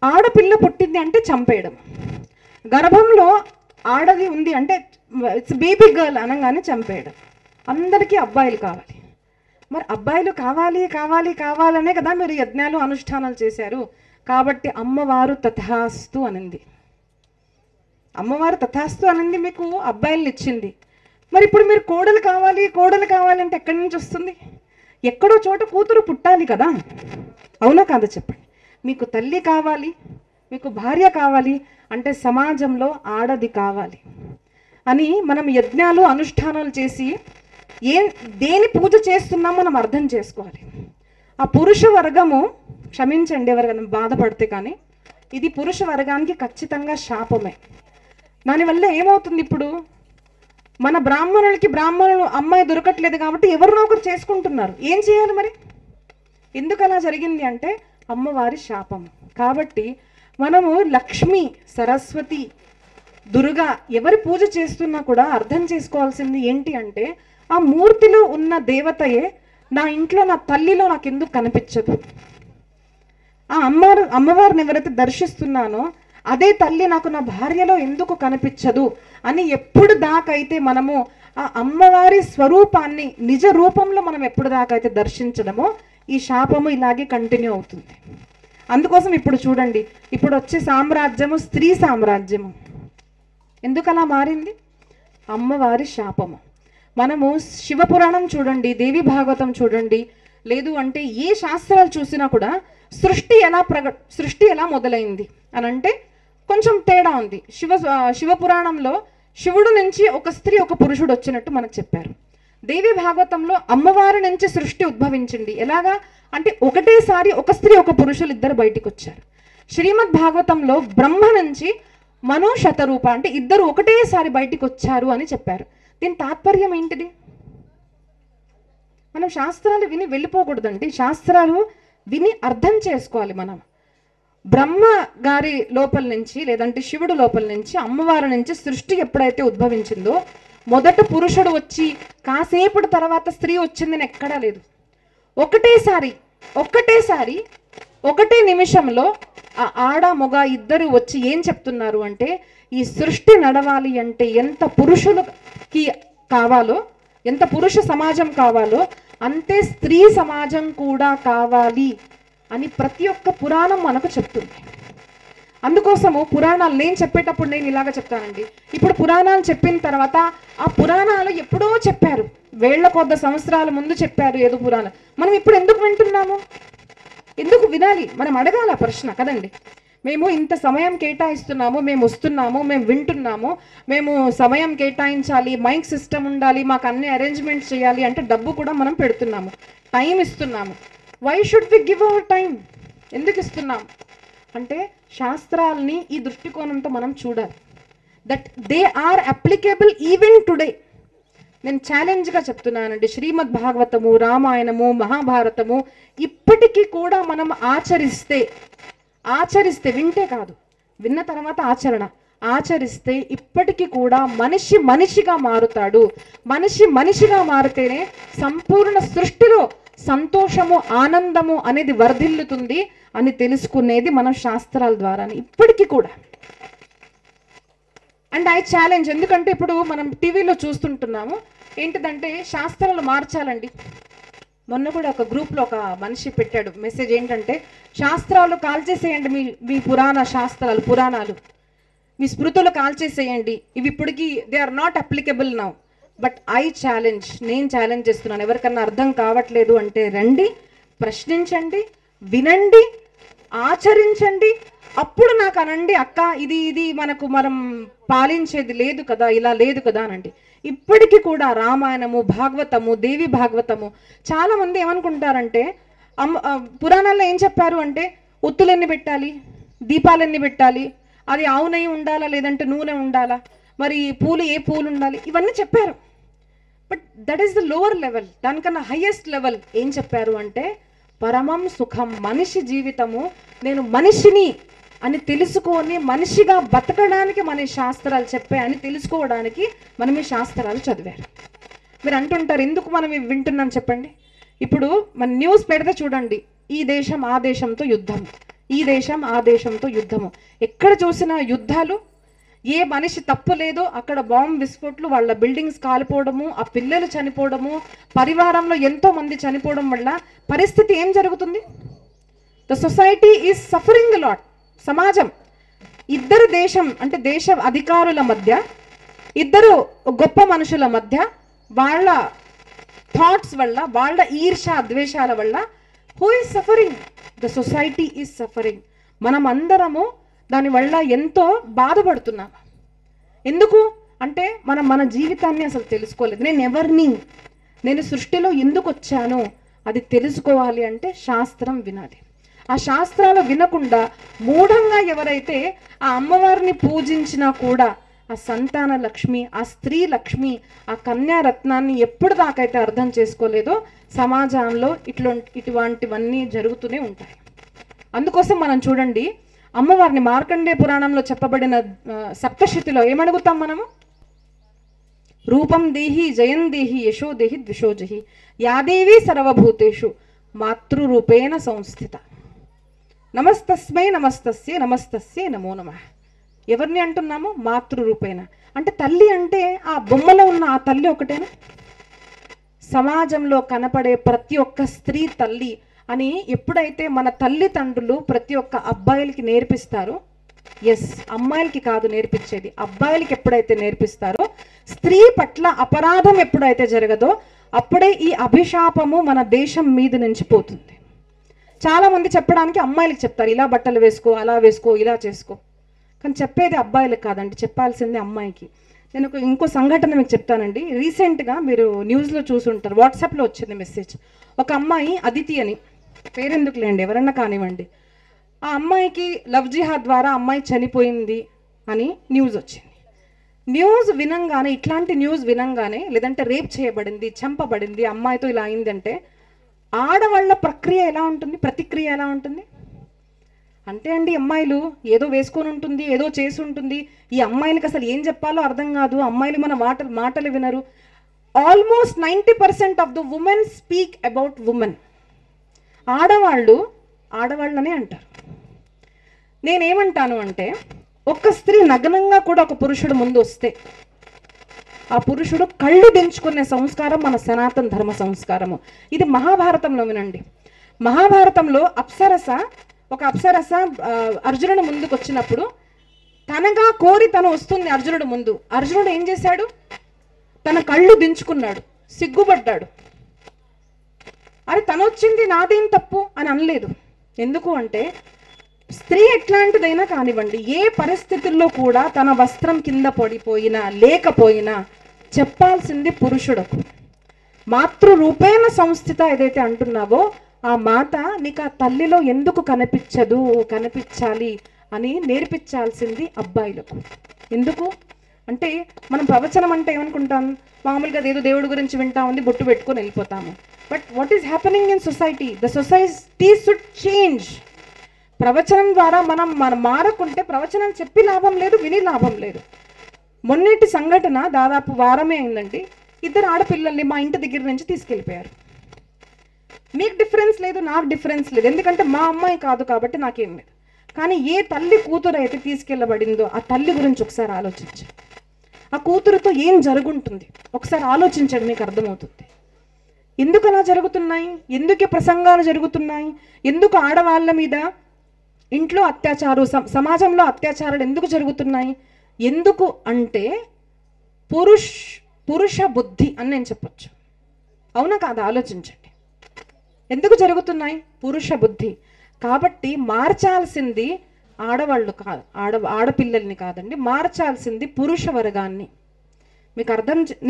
ఆడపిల్ల పుట్టింది అంటే చంపేయడం, గర్భంలో ఆడది ఉంది అంటే ఇట్స్ బేబీ గర్ల్ అనగానే చంపేయడం. అందరికీ అబ్బాయిలు కావాలి. మరి అబ్బాయిలు కావాలి కావాలి కావాలనే కదా మీరు యజ్ఞాలు అనుష్ఠానాలు చేశారు. కాబట్టి అమ్మవారు తథాస్తు అనింది. అమ్మవారు తథాస్తు అనింది, మీకు అబ్బాయిల్ని ఇచ్చింది. మరి ఇప్పుడు మీరు కోడలు కావాలి కోడలు కావాలంటే ఎక్కడి నుంచి వస్తుంది? ఎక్కడో చోట కూతురు పుట్టాలి కదా, అవునా కాదా చెప్పండి? మీకు తల్లి కావాలి, మీకు భార్య కావాలి అంటే సమాజంలో ఆడది కావాలి అని మనం యజ్ఞాలు అనుష్ఠానాలు చేసి దేని పూజ చేస్తున్నామో మనం అర్థం చేసుకోవాలి. ఆ పురుష వర్గము, క్షమించండి ఎవరికైనా బాధపడితే, కానీ ఇది పురుష వర్గానికి ఖచ్చితంగా శాపమే. దానివల్ల ఏమవుతుంది, ఇప్పుడు మన బ్రాహ్మణులు అమ్మాయి దొరకట్లేదు కాబట్టి ఎవరినో ఒకరు చేసుకుంటున్నారు. ఏం చేయాలి మరి? ఎందుకు అలా జరిగింది అంటే అమ్మవారి శాపం. కాబట్టి మనము లక్ష్మి, సరస్వతి, దుర్గా ఎవరి పూజ చేస్తున్నా కూడా అర్థం చేసుకోవాల్సింది ఏంటి అంటే ఆ మూర్తిలో ఉన్న దేవతయే నా ఇంట్లో, నా తల్లిలో నాకు ఎందుకు కనిపించదు? ఆ అమ్మవారిని ఎవరైతే దర్శిస్తున్నానో అదే తల్లి నాకు నా భార్యలో ఎందుకు కనిపించదు అని ఎప్పుడు దాకైతే మనము ఆ అమ్మవారి స్వరూపాన్ని నిజ రూపంలో మనం ఎప్పుడు దాకైతే దర్శించడమో ఈ శాపము ఇలాగే కంటిన్యూ అవుతుంది. అందుకోసం ఇప్పుడు చూడండి, ఇప్పుడు వచ్చే సామ్రాజ్యము స్త్రీ సామ్రాజ్యము. ఎందుకు అలా మారింది? అమ్మవారి శాపము. మనము శివపురాణం చూడండి, దేవి భాగవతం చూడండి, లేదు అంటే ఏ శాస్త్రాలు చూసినా కూడా సృష్టి ఎలా మొదలైంది అని అంటే కొంచెం తేడా ఉంది. శివపురాణంలో శివుడు నుంచి ఒక స్త్రీ ఒక పురుషుడు వచ్చినట్టు మనకు చెప్పారు. దేవి భాగవతంలో అమ్మవారి నుంచి సృష్టి ఉద్భవించింది. ఎలాగా అంటే ఒకటేసారి ఒక స్త్రీ ఒక పురుషులు ఇద్దరు బయటికి వచ్చారు. శ్రీమద్ భాగవతంలో బ్రహ్మ నుంచి మను శతరూప అంటే ఇద్దరు ఒకటేసారి బయటికి వచ్చారు అని చెప్పారు. దీని తాత్పర్యం ఏంటిది? మనం శాస్త్రాలు విని వెళ్ళిపోకూడదండి, శాస్త్రాలు విని అర్థం చేసుకోవాలి. మనం బ్రహ్మ గారి లోపల నుంచి లేదంటే శివుడు లోపల నుంచి అమ్మవారి నుంచి సృష్టి ఎప్పుడైతే ఉద్భవించిందో మొదట పురుషుడు వచ్చి కాసేపటి తర్వాత స్త్రీ వచ్చిందని ఎక్కడా లేదు. ఒకటేసారి ఒకటే నిమిషంలో ఆ ఆడ మొగ ఇద్దరు వచ్చి ఏం చెప్తున్నారు అంటే ఈ సృష్టి నడవాలి అంటే ఎంత పురుషులకి కావాలో, ఎంత పురుష సమాజం కావాలో అంతే స్త్రీ సమాజం కూడా కావాలి అని ప్రతి ఒక్క పురాణం మనకు చెప్తుంది. అందుకోసము పురాణాలు నేను చెప్పేటప్పుడు నేను ఇలాగ చెప్తానండి. ఇప్పుడు పురాణాలు చెప్పిన తర్వాత ఆ పురాణాలు ఎప్పుడో చెప్పారు, వేళ్ల కొద్ది సంవత్సరాల ముందు చెప్పారు ఏదో పురాణం. మనం ఇప్పుడు ఎందుకు వింటున్నాము? ఎందుకు వినాలి? మనం అడగాల ప్రశ్న కదండి. మేము ఇంత సమయం కేటాయిస్తున్నాము, మేము వస్తున్నాము, మేము వింటున్నాము, మేము సమయం కేటాయించాలి, మైక్ సిస్టమ్ ఉండాలి, మాకు అన్ని అరేంజ్మెంట్స్ చేయాలి అంటే డబ్బు కూడా మనం పెడుతున్నాము, టైం ఇస్తున్నాము. Why should we give our time? ఎందుకు ఇస్తున్నాం అంటే శాస్త్రాలని ఈ దృష్టికోణంతో మనం చూడాలి. That they are applicable even today. నేను ఛాలెంజ్గా చెప్తున్నానండి, శ్రీమద్ భాగవతము, రామాయణము, మహాభారతము ఇప్పటికీ కూడా మనం ఆచరిస్తే వింటే కాదు, విన్న తర్వాత ఆచరిస్తే ఇప్పటికీ కూడా మనిషిగా మారుతాడు. మనిషిగా మారితేనే సంపూర్ణ సృష్టిలో సంతోషము, ఆనందము అనేది వర్ధిల్లుతుంది అని తెలుసుకునేది మనం శాస్త్రాల ద్వారానే ఇప్పటికీ కూడా. అండ్ ఐ ఛాలెంజ్, ఎందుకంటే ఇప్పుడు మనం టీవీలో చూస్తుంటున్నాము ఏంటిదంటే శాస్త్రాలు మార్చాలండి. మొన్న కూడా ఒక గ్రూప్లో ఒక మనిషి పెట్టాడు మెసేజ్, ఏంటంటే శాస్త్రాలు కాల్చేసేయండి, మీ పురాణాలు మీ స్మృతులు కాల్చేసేయండి, ఇవి ఇప్పటికీ they are not applicable now. But నేను ఛాలెంజ్ చేస్తున్నాను, ఎవరికన్నా అర్థం కావట్లేదు అంటే రండి, ప్రశ్నించండి, వినండి, ఆచరించండి, అప్పుడు నాకు అనండి అక్క ఇది మనం పాలించేది లేదు కదా, ఇలా లేదు కదా అనండి. ఇప్పటికీ కూడా రామాయణము, భాగవతము, దేవి భాగవతము చాలా మంది ఏమనుకుంటారంటే పురాణాల్లో ఏం చెప్పారు అంటే ఒత్తులు ఎన్ని పెట్టాలి, దీపాలు ఎన్ని పెట్టాలి, అది ఆవు నెయ్యి ఉండాలా లేదంటే నూనె ఉండాలా, మరి ఏ పూలు ఉండాలి, ఇవన్నీ చెప్పారు. But that is the lower level. దానికన్నా హైయెస్ట్ లెవెల్ ఏం చెప్పారు అంటే పరమం సుఖం, మనిషి జీవితము నేను మనిషిని అని తెలుసుకొని మనిషిగా బతకడానికి మన శాస్త్రాలు చెప్పాయని తెలుసుకోవడానికి మనం ఈ శాస్త్రాలు చదివారు. మీరు అంటుంటారు ఎందుకు మనం ఇవి వింటున్నాం చెప్పండి. ఇప్పుడు మన న్యూస్ పెడితే చూడండి, ఈ దేశం ఆ దేశంతో యుద్ధం, ఈ దేశం ఆ దేశంతో యుద్ధము, ఎక్కడ చూసినా యుద్ధాలు. ఏ మనిషి తప్పు లేదో అక్కడ బాంబు విస్ఫోట్లు, వాళ్ళ బిల్డింగ్స్ కాలిపోవడము, ఆ పిల్లలు చనిపోవడము, పరివారంలో ఎంతో మంది చనిపోవడం వల్ల పరిస్థితి ఏం జరుగుతుంది? The society is suffering lot. సమాజం ఇద్దరు దేశం అంటే దేశ అధికారుల మధ్య, ఇద్దరు గొప్ప మనుషుల మధ్య వాళ్ళ థాట్స్ వల్ల, వాళ్ళ ఈర్ష ద్వేషాల వల్ల who is suffering? The society is suffering. మనం అందరము దానివల్ల ఎంతో బాధపడుతున్నాము. ఎందుకు అంటే మనం మన జీవితాన్ని అసలు తెలుసుకోలేదు. నేను ఎవరిని, నేను సృష్టిలో ఎందుకు వచ్చాను అది తెలుసుకోవాలి అంటే శాస్త్రం వినాలి. ఆ శాస్త్రాలు వినకుండా మూఢంగా ఎవరైతే ఆ అమ్మవారిని పూజించినా కూడా ఆ సంతాన లక్ష్మి, ఆ స్త్రీ లక్ష్మి, ఆ కన్యారత్నాన్ని ఎప్పుడు దాకైతే అర్థం చేసుకోలేదో సమాజంలో ఇటువంటివన్నీ జరుగుతూనే ఉంటాయి. అందుకోసం మనం చూడండి, అమ్మవారిని మార్కండేయ పురాణంలో చెప్పబడిన సప్తశతిలో ఏమడుగుతాం మనము? రూపం దేహి జయం దేహి యశో దేహి ద్విషోజహి యాదేవి సర్వభూతేషు మాతృరూపేణ సంస్థిత నమస్తస్మై నమస్తస్యే నమస్తస్యే నమో నమః. ఎవరిని అంటున్నాము? మాతృరూపేణ. అంటే తల్లి అంటే ఆ బొమ్మలో ఉన్న ఆ తల్లి ఒకటేనా? సమాజంలో కనపడే ప్రతి ఒక్క స్త్రీ తల్లి అని ఎప్పుడైతే మన తల్లిదండ్రులు ప్రతి ఒక్క అబ్బాయిలకి నేర్పిస్తారో, ఎస్, అమ్మాయిలకి కాదు నేర్పించేది, అబ్బాయిలకి ఎప్పుడైతే నేర్పిస్తారో, స్త్రీ పట్ల అపరాధం ఎప్పుడైతే జరగదో అప్పుడే ఈ అభిశాపము మన దేశం మీద నుంచి పోతుంది. చాలా మంది చెప్పడానికి అమ్మాయిలకి చెప్తారు, ఇలా బట్టలు వేసుకో, అలా వేసుకో, ఇలా చేసుకో. కానీ చెప్పేది అబ్బాయిలకు కాదండి, చెప్పాల్సింది అమ్మాయికి. నేను ఇంకో సంఘటన మీకు చెప్తానండి. రీసెంట్గా మీరు న్యూస్లో చూసుంటారు, వాట్సాప్లో వచ్చింది మెసేజ్. ఒక అమ్మాయి అదితి అని, పేరెందుకు లేండి ఎవరన్నా కానివ్వండి, ఆ అమ్మాయికి లవ్ జిహాద్ ద్వారా అమ్మాయి చనిపోయింది అని న్యూస్ వచ్చింది. న్యూస్ వినంగానే, ఇట్లాంటి న్యూస్ వినంగానే, లేదంటే రేప్ చేయబడింది, చంపబడింది, అమ్మాయితో ఇలా అయిందంటే ఆడవాళ్ళ ప్రక్రియ ఎలా ఉంటుంది, ప్రతిక్రియ ఎలా ఉంటుంది? అంతే అండి, అమ్మాయిలు ఏదో వేసుకొని ఉంటుంది, ఏదో చేసి ఉంటుంది, ఈ అమ్మాయిలకి అసలు ఏం చెప్పాలో అర్థం కాదు, అమ్మాయిలు మన మాటలు వినరు. Almost 90% of the women speak about women. ఆడవాళ్ళనే అంటారు. నేనేమంటాను అంటే, ఒక్క స్త్రీ నగ్నంగా కూడా ఒక పురుషుడు ముందు వస్తే ఆ పురుషుడు కళ్ళు దించుకునే సంస్కారం మన సనాతన ధర్మ సంస్కారము. ఇది మహాభారతంలో వినండి. మహాభారతంలో ఒక అప్సరస అర్జునుడు ముందుకు వచ్చినప్పుడు తనగా కోరి తను వస్తుంది అర్జునుడు ముందు. అర్జునుడు ఏం చేశాడు? తన కళ్ళు దించుకున్నాడు, సిగ్గుపడ్డాడు. అరే తను వచ్చింది, నాదేం తప్పు అని అనలేదు. ఎందుకు అంటే స్త్రీ ఎట్లాంటిదైనా కానివ్వండి, ఏ పరిస్థితుల్లో కూడా తన వస్త్రం కింద పడిపోయినా లేకపోయినా చెప్పాల్సింది పురుషుడకు. మాతృరూపేణ సంస్థిత ఏదైతే అంటున్నావో ఆ మాత నీకు ఆ తల్లిలో ఎందుకు కనిపించాలి అని నేర్పించాల్సింది అబ్బాయిలకు. ఎందుకు అంటే మనం ప్రవచనం అంటే ఏమనుకుంటాం, మామూలుగా ఏదో దేవుడి గురించి వింటా ఉంది, బొట్టు పెట్టుకొని వెళ్ళిపోతాము. But what is happening in society? The society should change. ప్రవచనం ద్వారా మనం మారకుంటే ప్రవచనం చెప్పి లాభం లేదు, విని లాభం లేదు. మొన్నటి సంఘటన దాదాపు వారమే అయిందండి. 2 ఆడపిల్లల్ని మా ఇంటి దగ్గర నుంచి తీసుకెళ్ళిపోయారు. మీకు డిఫరెన్స్ లేదు, నాకు డిఫరెన్స్ లేదు, ఎందుకంటే మా అమ్మాయి కాదు కాబట్టి నాకేం లేదు. కానీ ఏ తల్లి కూతురు అయితే తీసుకెళ్ళబడిందో ఆ తల్లి గురించి ఒకసారి ఆలోచించండి. ఆ కూతురుతో ఏం జరుగుంటుంది ఒకసారి ఆలోచించండి, మీకు అర్థమవుతుంది. ఎందుకు అలా జరుగుతున్నాయి, ఎందుకు ప్రసంగాలు జరుగుతున్నాయి, ఎందుకు ఆడవాళ్ళ మీద ఇంట్లో అత్యాచారం, సమాజంలో అత్యాచారాలు ఎందుకు జరుగుతున్నాయి? ఎందుకు అంటే పురుష బుద్ధి అని నేను చెప్పొచ్చు. అవునా కాదా? ఆలోచించండి. ఎందుకు జరుగుతున్నాయి? పురుష బుద్ధి. కాబట్టి మార్చాల్సింది ఆడవాళ్ళు కాదు, ఆడపిల్లల్ని కాదండి, మార్చాల్సింది పురుష వర్గాన్ని. మీకు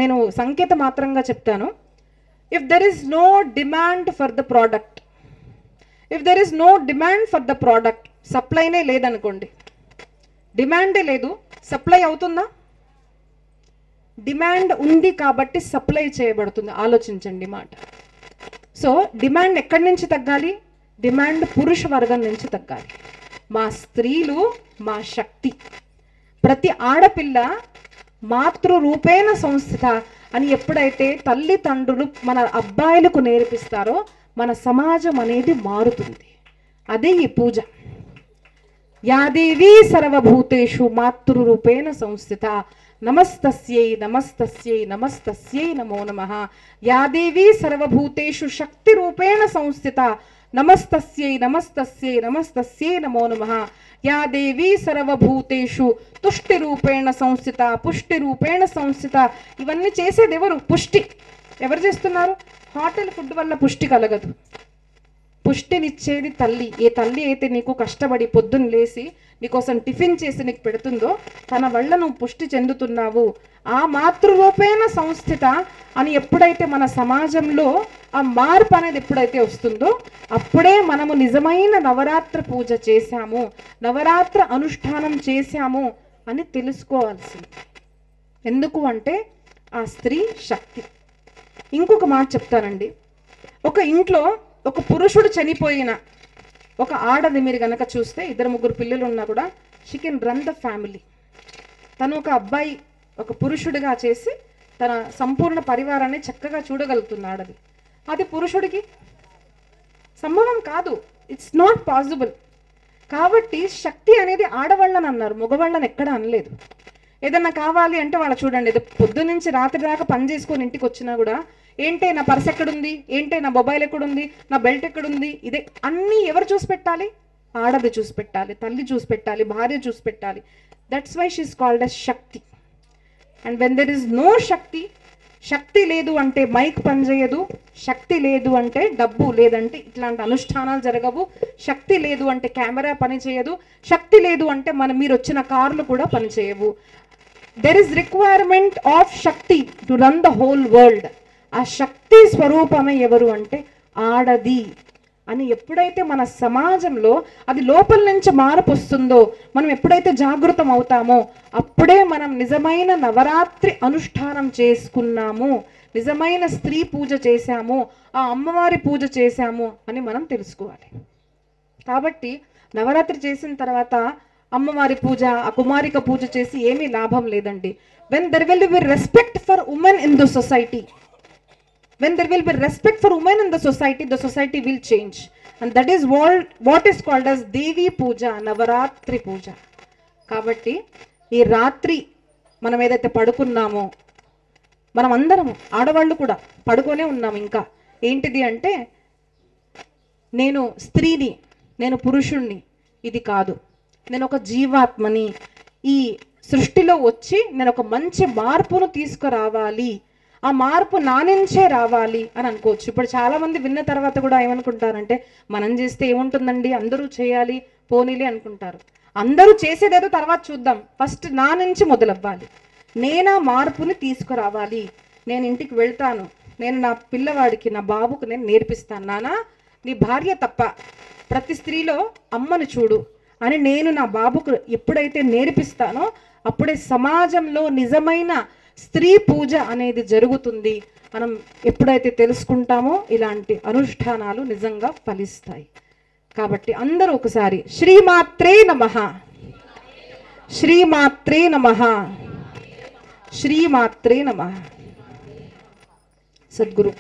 నేను సంకేత మాత్రంగా చెప్తాను. If there is no demand for the product, if there is no demand for the product, సప్లైనే లేదనుకోండి, డిమాండే లేదు, సప్లై అవుతుందా? డిమాండ్ ఉంది కాబట్టి సప్లై చేయబడుతుంది. ఆలోచించండి మాట. సో డిమాండ్ ఎక్కడి నుంచి తగ్గాలి? డిమాండ్ పురుష వర్గం నుంచి తగ్గాలి. మా స్త్రీలు మా శక్తి. ప్రతి ఆడపిల్ల మాతృరూపేణ సంస్థిత అని ఎప్పుడైతే తల్లిదండ్రులు మన అబ్బాయిలకు నేర్పిస్తారో మన సమాజం అనేది మారుతుంది. అదే ఈ పూజ. యాదేవి సర్వభూతేషు మాతృరూపేణ సంస్థిత నమస్తస్యై నమస్తస్యై నమస్తస్యై నమో నమః. యాదేవి సర్వభూతేషు శక్తి రూపేణ సంస్థిత నమస్తస్యై నమస్తస్యై నమస్తస్యై నమో నమః. యా దేవీ సర్వభూతేషు తుష్టి రూపేణ సంస్థిత పుష్టి రూపేణ సంస్థిత. ఇవన్నీ చేసేది ఎవరు? పుష్టి. ఎవరు చేస్తున్నారు? హోటల్ ఫుడ్ వల్ల పుష్టి కలగదు. పుష్టినిచ్చేది తల్లి. ఏ తల్లి అయితే నీకు కష్టపడి పొద్దున్న లేసి నీకోసం టిఫిన్ చేసి నీకు పెడుతుందో తన వల్ల నువ్వు పుష్టి చెందుతున్నావు. ఆ మాతృరూపేణ సంస్థిత అని ఎప్పుడైతే మన సమాజంలో ఆ మార్పు అనేది ఎప్పుడైతే వస్తుందో అప్పుడే మనము నిజమైన నవరాత్రి పూజ చేశాము, నవరాత్రి అనుష్ఠానం చేశాము అని తెలుసుకోవాల్సింది. ఎందుకు అంటే ఆ స్త్రీ శక్తి. ఇంకొక మాట చెప్తానండి. ఒక ఇంట్లో ఒక పురుషుడు చనిపోయిన ఒక ఆడది మీరు కనుక చూస్తే, 2-3 పిల్లలు ఉన్నా కూడా she can run the family. తను ఒక అబ్బాయి ఒక పురుషుడిగా చేసి తన సంపూర్ణ పరివారాన్ని చక్కగా చూడగలుగుతుంది ఆడది. అది పురుషుడికి సంభవం కాదు. It's not possible. కాబట్టి శక్తి అనేది ఆడవాళ్ళని అన్నారు, మగవాళ్ళని ఎక్కడ అనలేదు. ఏదన్నా కావాలి అంటే వాళ్ళు చూడండి, పొద్దు నుంచి రాత్రి దాకా పని చేసుకొని ఇంటికి వచ్చినా కూడా ఏంటే నా పర్స్ ఎక్కడుంది, ఏంటే నా మొబైల్ ఎక్కడుంది, నా బెల్ట్ ఎక్కడుంది, ఇదే అన్నీ ఎవరు చూసి పెట్టాలి? ఆడది చూసి పెట్టాలి, తల్లి చూసి పెట్టాలి, భార్య చూసి పెట్టాలి. That's why she is called as Shakti. And when there is no Shakti, శక్తి లేదు అంటే మైక్ పనిచేయదు, శక్తి లేదు అంటే డబ్బు లేదంటే ఇట్లాంటి అనుష్ఠానాలు జరగవు, శక్తి లేదు అంటే కెమెరా పనిచేయదు, శక్తి లేదు అంటే మీరు వచ్చిన కార్లు కూడా పనిచేయవు. There is requirement of Shakti to run the whole world. ఆ శక్తి స్వరూపమే ఎవరు అంటే ఆడది అని ఎప్పుడైతే మన సమాజంలో అది లోపల నుంచి మార్పు వస్తుందో, మనం ఎప్పుడైతే జాగృతం అవుతామో అప్పుడే మనం నిజమైన నవరాత్రి అనుష్ఠానం చేసుకున్నాము, నిజమైన స్త్రీ పూజ చేశాము, ఆ అమ్మవారి పూజ చేశాము అని మనం తెలుసుకోవాలి. కాబట్టి నవరాత్రి చేసిన తర్వాత అమ్మవారి పూజ, ఆ కుమారిక పూజ చేసి ఏమీ లాభం లేదండి. When there will be respect for women in the society, when there will be respect for women in the society will change, and that is what is called as Devi Puja, Navaratri Puja. కాబట్టి ఈ రాత్రి మనం ఏదైతే పడుకున్నామో, మనం అందరం ఆడవాళ్ళు కూడా పడుకోనే ఉన్నాము. ఇంకా ఏంటిది అంటే నేను స్త్రీని, నేను పురుషుణ్ణి, ఇది కాదు, నేను ఒక జీవాత్మని, ఈ సృష్టిలో వచ్చి నేను ఒక మంచి మార్పును తీసుకురావాలి, ఆ మార్పు నా నుంచే రావాలి అని అనుకోవచ్చు. ఇప్పుడు చాలామంది విన్న తర్వాత కూడా ఏమనుకుంటారంటే మనం చేస్తే ఏముంటుందండి, అందరూ చేయాలి పోనీలే అనుకుంటారు. అందరూ చేసేదేదో తర్వాత చూద్దాం, ఫస్ట్ నా నుంచి మొదలవ్వాలి. నేను ఆ మార్పుని తీసుకురావాలి. నేను ఇంటికి వెళ్తాను, నేను నా పిల్లవాడికి, నా బాబుకు నేను నేర్పిస్తాను, నానా నీ భార్య తప్ప ప్రతి స్త్రీలో అమ్మను చూడు అని నేను నా బాబుకు ఎప్పుడైతే నేర్పిస్తానో అప్పుడే సమాజంలో నిజమైన స్త్రీ పూజ అనేది జరుగుతుంది. మనం ఎప్పుడైతే తెలుసుకుంటామో ఇలాంటి అనుష్ఠానాలు నిజంగా ఫలిస్తాయి. కాబట్టి అందరూ ఒకసారి శ్రీమాత్రే నమః, శ్రీమాత్రే నమః, శ్రీమాత్రే నమః. సద్గురు.